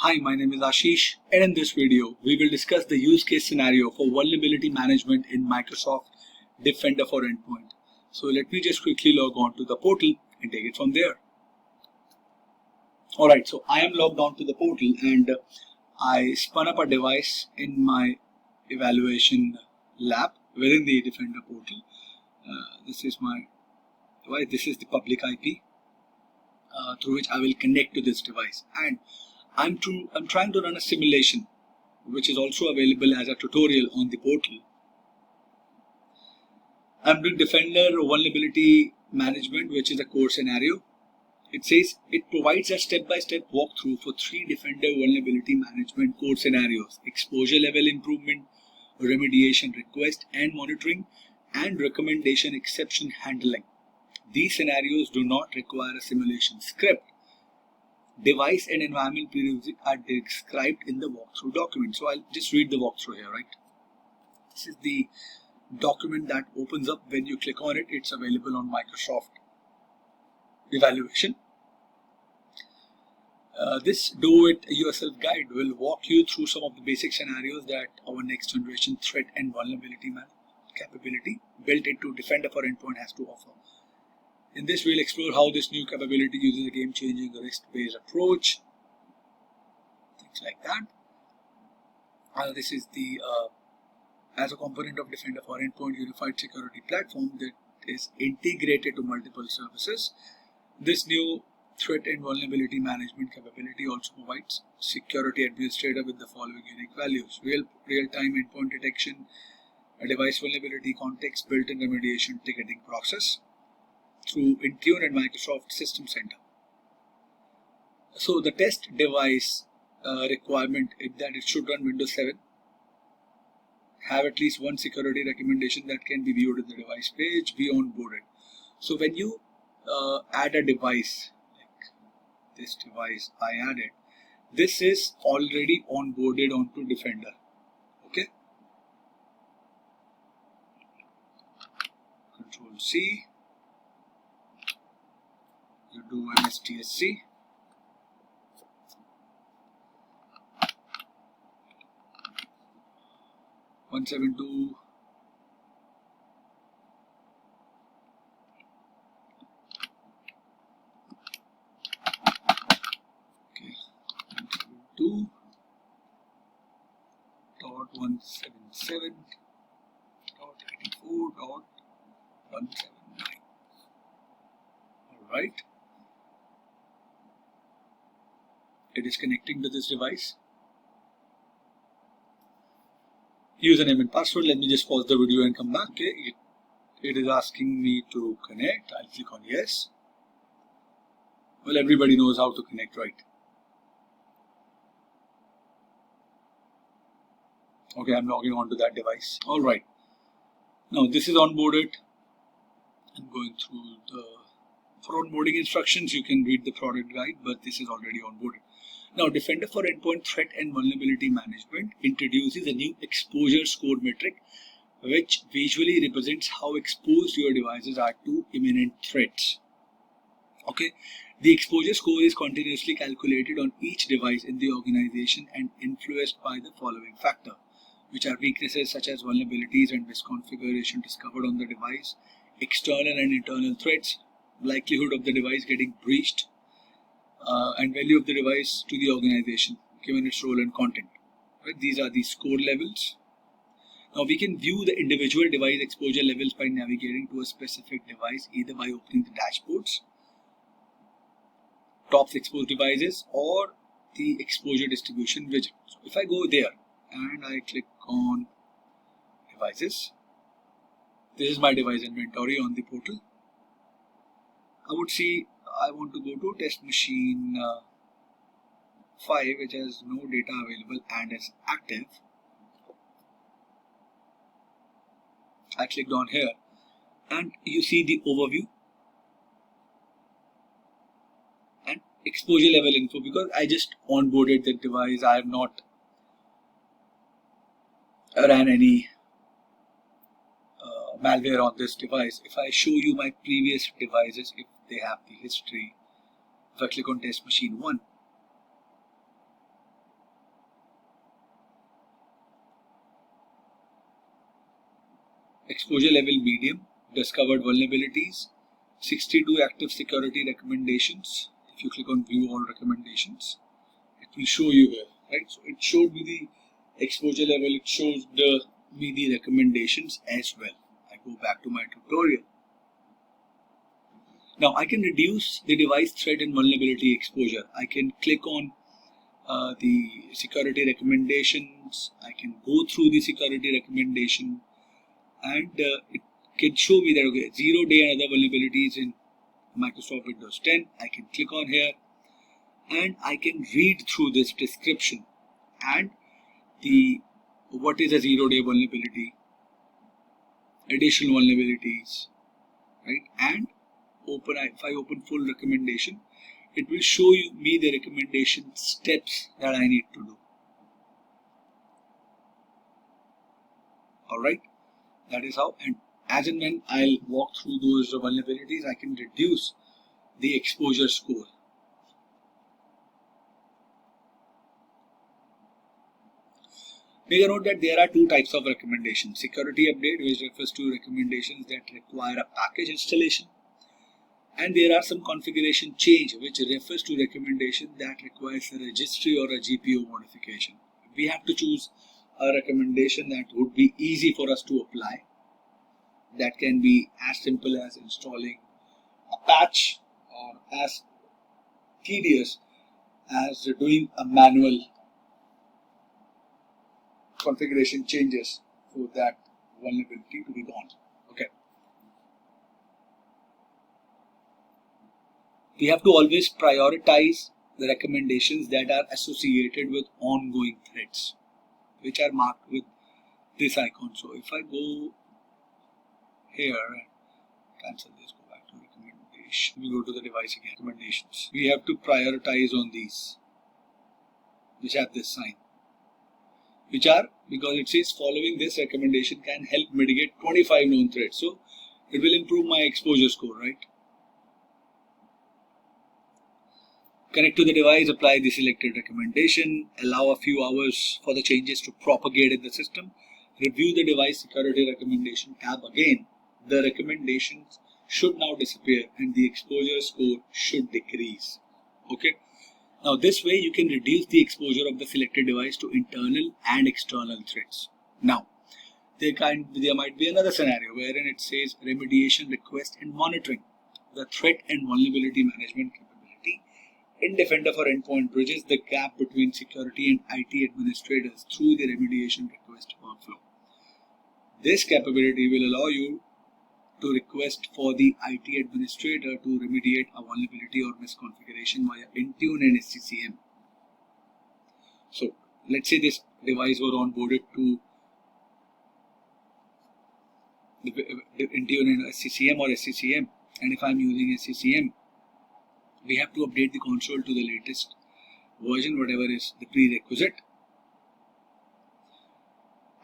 Hi, my name is Ashish, and in this video, we will discuss the use case scenario for vulnerability management in Microsoft Defender for Endpoint. So let me just quickly log on to the portal and take it from there. Alright, so I am logged on to the portal and I spun up a device in my evaluation lab within the Defender portal. This is my device, this is the public IP through which I will connect to this device, and I'm trying to run a simulation which is also available as a tutorial on the portal. I'm doing Defender Vulnerability Management, which is a core scenario. It says it provides a step-by-step walkthrough for 3 Defender Vulnerability Management core scenarios: exposure level improvement, remediation request and monitoring, and recommendation exception handling. These scenarios do not require a simulation script. Device and environment prerequisites are described in the walkthrough document. So I'll just read the walkthrough here, right? This is the document that opens up when you click on it. It's available on Microsoft Evaluation. This Do It Yourself guide will walk you through some of the basic scenarios that our next generation threat and vulnerability capability built into Defender for Endpoint has to offer. In this, we'll explore how this new capability uses a game-changing risk-based approach, things like that. This is the as a component of Defender for Endpoint unified security platform that is integrated to multiple services. This new threat and vulnerability management capability also provides security administrator with the following unique values: real-time endpoint detection, a device vulnerability context, built-in remediation ticketing process through Intune and Microsoft System Center. So the test device requirement is that it should run Windows 7, have at least one security recommendation that can be viewed in the device page, be onboarded. So when you add a device, like this device I added, this is already onboarded onto Defender. Okay. Control C. You do MSTSC. Okay, 172. Okay, 172. .177. .84. .179. All right. It is connecting to this device. Username and password. Let me just pause the video and come back. Okay, it is asking me to connect. I'll click on yes. Well, everybody knows how to connect, right? Okay, I'm logging on to that device. All right. Now this is onboarded. I'm going through the for onboarding instructions. You can read the product guide, but this is already onboarded. Now, Defender for Endpoint Threat and Vulnerability Management introduces a new exposure score metric, which visually represents how exposed your devices are to imminent threats. Okay, the exposure score is continuously calculated on each device in the organization and influenced by the following factor, which are weaknesses such as vulnerabilities and misconfiguration discovered on the device, external and internal threats, likelihood of the device getting breached, and value of the device to the organization given its role and content. Right? These are the score levels. Now we can view the individual device exposure levels by navigating to a specific device, either by opening the dashboards, top exposed devices, or the exposure distribution widget. So if I go there and I click on devices, this is my device inventory on the portal. I would see I want to go to test machine 5, which has no data available and is active. I clicked on here and you see the overview and exposure level info, because I just onboarded the device. I have not ran any malware on this device. If I show you my previous devices, if they have the history, if I click on test machine 1, exposure level medium, discovered vulnerabilities, 62 active security recommendations. If you click on view all recommendations, it will show you here, right? So it showed me the exposure level, it shows me the recommendations as well. I go back to my tutorial. Now I can reduce the device threat and vulnerability exposure. I can click on the security recommendations. I can go through the security recommendation, and it can show me that okay, 0-day and other vulnerabilities in Microsoft Windows 10. I can click on here and I can read through this description and what is a 0-day vulnerability, additional vulnerabilities, right? And if I open full recommendation, it will show me the recommendation steps that I need to do. Alright, that is how, and as and when I'll walk through those vulnerabilities, I can reduce the exposure score. Make a note that there are two types of recommendations. Security update, which refers to recommendations that require a package installation. And there are some configuration change, which refers to recommendation that requires a registry or a GPO modification. We have to choose a recommendation that would be easy for us to apply. That can be as simple as installing a patch or as tedious as doing a manual configuration changes for that vulnerability to be gone. Okay. We have to always prioritize the recommendations that are associated with ongoing threats, which are marked with this icon. So if I go here and cancel this, go back to recommendation, we go to the device again, recommendations. We have to prioritize on these, which have this sign, which are, because it says following this recommendation can help mitigate 25 known threats. So it will improve my exposure score, right? Connect to the device, apply the selected recommendation, allow a few hours for the changes to propagate in the system, review the device security recommendation tab again. The recommendations should now disappear and the exposure score should decrease. Okay. Now this way you can reduce the exposure of the selected device to internal and external threats. Now there might be another scenario wherein it says remediation request and monitoring. The threat and vulnerability management capability in Defender for Endpoint bridges the gap between security and IT administrators through the remediation request workflow. This capability will allow you to request for the IT administrator to remediate a vulnerability or misconfiguration via Intune and SCCM. So let's say this device was onboarded to Intune and SCCM or SCCM, and if I'm using SCCM, we have to update the console to the latest version, whatever is the prerequisite.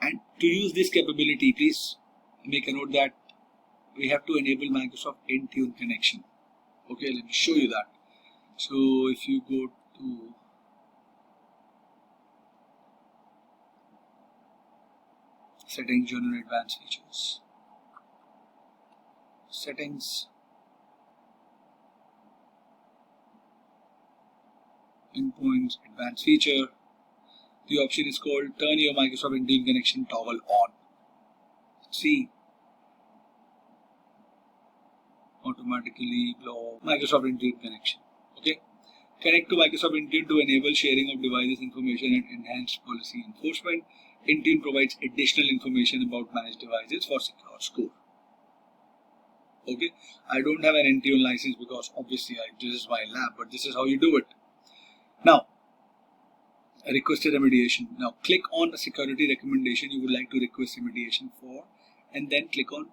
And to use this capability, please make a note that we have to enable Microsoft Intune connection. Okay, let me show you that. So if you go to settings, general advanced features, settings, endpoints, advanced feature, the option is called turn your Microsoft Intune connection toggle on. See, automatically block Microsoft Intune connection. Okay, connect to Microsoft Intune to enable sharing of devices information and enhance policy enforcement. Intune provides additional information about managed devices for secure score. Okay, I don't have an Intune license because obviously this is my lab, but this is how you do it. Now, requested remediation. Now click on a security recommendation you would like to request remediation for, and then click on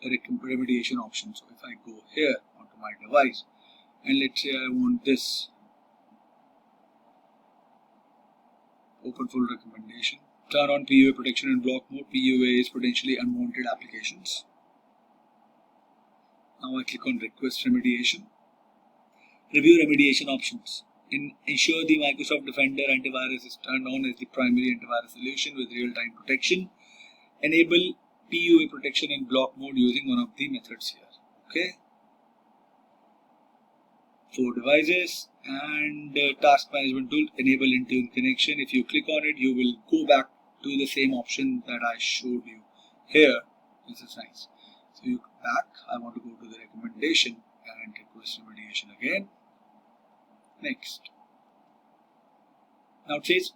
remediation option. So if I go here onto my device and let's say I want this, open full recommendation, turn on PUA protection and block mode. PUA is potentially unwanted applications. Now I click on request remediation. Review remediation options. Ensure the Microsoft Defender antivirus is turned on as the primary antivirus solution with real-time protection. Enable PUA protection in block mode using one of the methods here. Okay. 4 devices and task management tool, enable Intune connection. If you click on it, you will go back to the same option that I showed you here. This is nice. So you go back. I want to go to the recommendation and request remediation again. Next. Now it says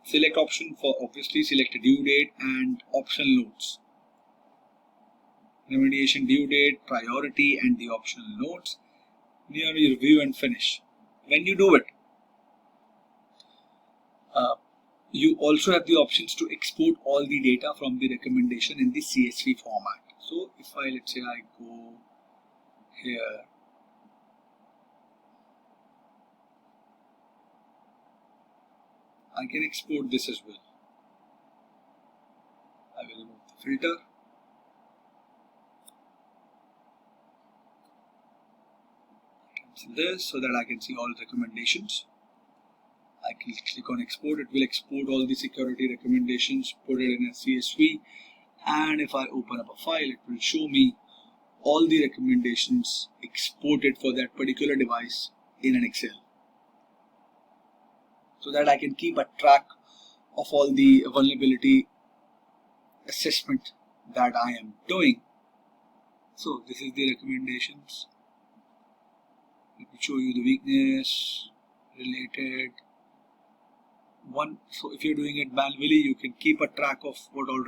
select option for obviously select a due date and optional notes. Remediation due date, priority and the optional notes. Nearly review and finish. When you do it, you also have the options to export all the data from the recommendation in the CSV format. So if let's say I go here, I can export this as well. I will remove the filter. This so that I can see all recommendations. I can click on export. It will export all the security recommendations, put it in a CSV, and if I open up a file, it will show me all the recommendations exported for that particular device in an Excel, so that I can keep a track of all the vulnerability assessment that I am doing. So this is the recommendations. Let me show you the weakness related one. So if you're doing it manually, you can keep a track of what all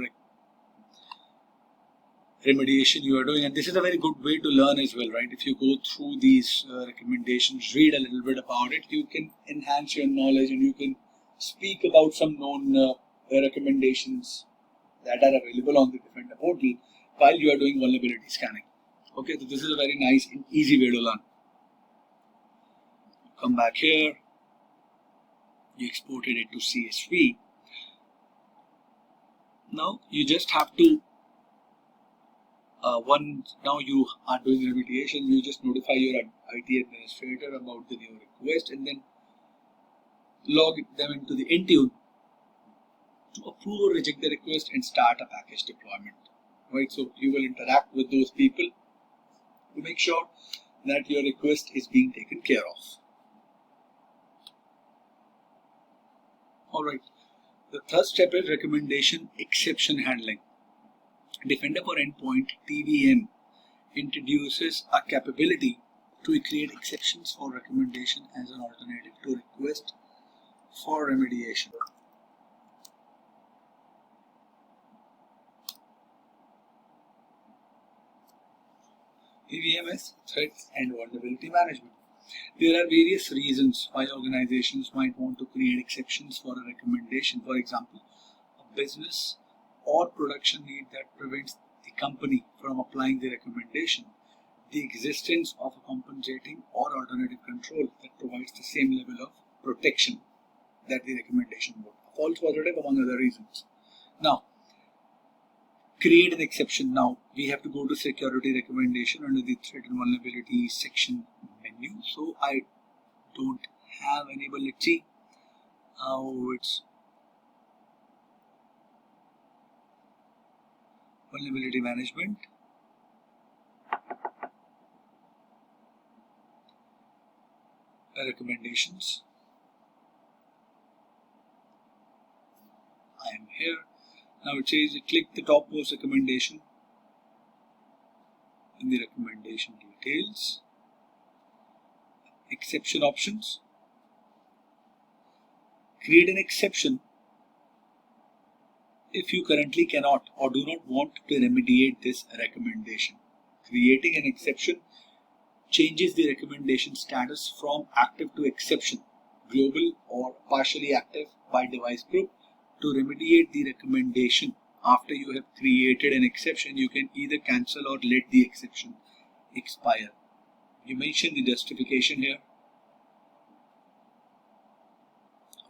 remediation you are doing, and this is a very good way to learn as well, right? If you go through these recommendations, read a little bit about it, you can enhance your knowledge and you can speak about some known recommendations that are available on the Defender portal while you are doing vulnerability scanning. Okay, so this is a very nice and easy way to learn. Come back here, you exported it to CSV. Now you just have to now you are doing remediation, you just notify your IT administrator about the new request and then log them into the Intune to approve or reject the request and start a package deployment. Right, so you will interact with those people to make sure that your request is being taken care of. Alright, the third step is recommendation exception handling. Defender for Endpoint TVM introduces a capability to create exceptions for recommendation as an alternative to request for remediation. TVM is threats and vulnerability management. There are various reasons why organizations might want to create exceptions for a recommendation. For example, a business or production need that prevents the company from applying the recommendation, the existence of a compensating or alternative control that provides the same level of protection that the recommendation would. False positive, among other reasons. Now, create an exception. Now, we have to go to security recommendation under the threat and vulnerability section menu. So, I don't have enabled. Let's see how it's vulnerability management. Recommendations. I am here. Now it says click the topmost recommendation in the recommendation details. Exception options. Create an exception if you currently cannot or do not want to remediate this recommendation. Creating an exception changes the recommendation status from active to exception, global or partially active by device group. To remediate the recommendation after you have created an exception, you can either cancel or let the exception expire. You mention the justification here,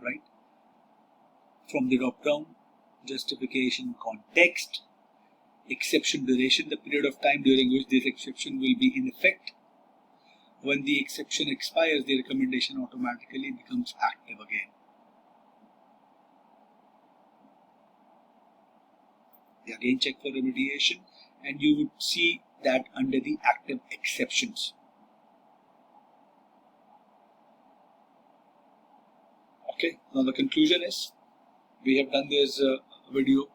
right? From the drop down, justification context, exception duration, the period of time during which this exception will be in effect. When the exception expires, the recommendation automatically becomes active again. They again check for remediation, and you would see that under the active exceptions. Okay, now the conclusion is, we have done this video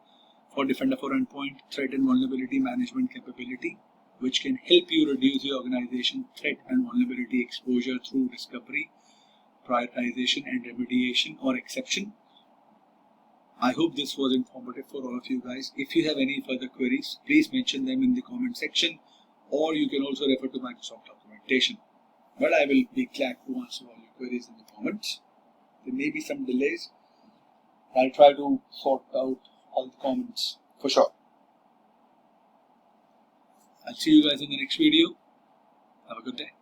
for Defender for Endpoint Threat and Vulnerability Management Capability, which can help you reduce your organization threat and vulnerability exposure through discovery, prioritization, and remediation or exception. I hope this was informative for all of you guys. If you have any further queries, please mention them in the comment section, or you can also refer to Microsoft documentation. But I will be glad to answer all your queries in the comments. There may be some delays. I'll try to sort out all the comments for sure. I'll see you guys in the next video. Have a good day.